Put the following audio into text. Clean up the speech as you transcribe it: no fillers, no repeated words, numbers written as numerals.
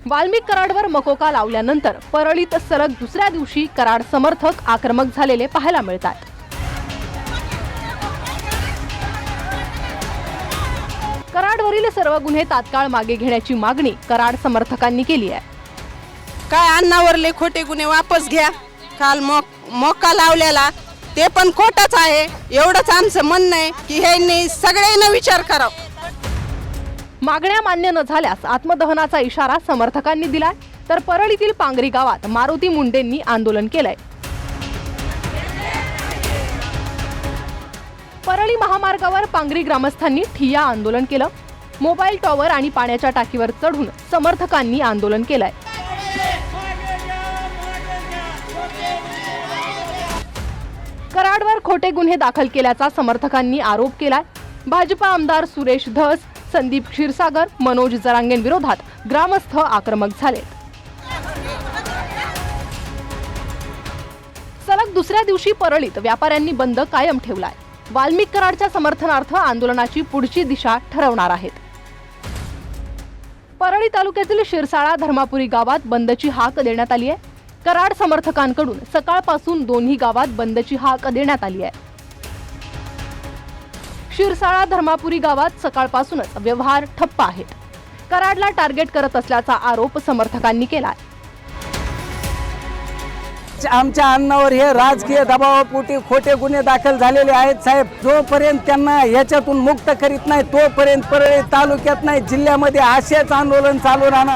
वाल्मिक कराडवर मकोका लावल्यानंतर परळीत सलग दुसऱ्या दिवशी कराड समर्थक आक्रमक झालेले पाहायला मिळतात। कराडवरील सर्व गुन्हे तात्काळ मागे घेण्याची मागणी कराड समर्थकांनी केली आहे। काय अन्नावरले खोटे गुन्हे वापस घ्या। काल मोका लावलेला ते पण खोटच आहे, एवढंच आमचं म्हणणं आहे की ह्यांनी सगळ्यांना विचार करावा। मागण्या मान्य न झाल्यास आत्मदहनाचा इशारा समर्थकांनी दिलाय, तर परळीतील पांगरी गावात मारुती मुंडेंनी आंदोलन केलंय। परळी महामार्गावर पांगरी ग्रामस्थांनी ठिय्या आंदोलन केलं। मोबाईल टॉवर आणि पाण्याच्या टाकीवर चढून समर्थकांनी आंदोलन केलंय। कराडवर खोटे गुन्हे दाखल केल्याचा समर्थकांनी आरोप केलाय। भाजपा आमदार सुरेश धस, संदीप क्षीरसागर, मनोज जरांगेंविरोधात ग्रामस्थ आक्रमक झालेत। सलग दुसऱ्या दिवशी परळीत व्यापाऱ्यांनी बंद कायम ठेवलाय। वाल्मिक कराडच्या समर्थनार्थ आंदोलनाची पुढची दिशा ठरवणार आहेत। परळी तालुक्यातील शिरसाळा धर्मापुरी गावात बंदची हाक देण्यात आली आहे। कराड समर्थकांकडून सकाळपासून दोन्ही गावात बंदची हाक देण्यात आली आहे। शिरसाळा धर्मापुरी गावात सकाळपासूनच व्यवहार ठप्प आहेत। कराडला टार्गेट करत असल्याचा आरोप समर्थकांनी केलाय। आमच्या अन्नावर हे राजकीय दबावापोटी खोटे गुन्हे दाखल झालेले आहेत साहेब। जोपर्यंत त्यांना याच्यातून मुक्त करीत नाही तोपर्यंत परळी तालुक्यात नाही जिल्ह्यामध्ये असेच आंदोलन चालू राहणार।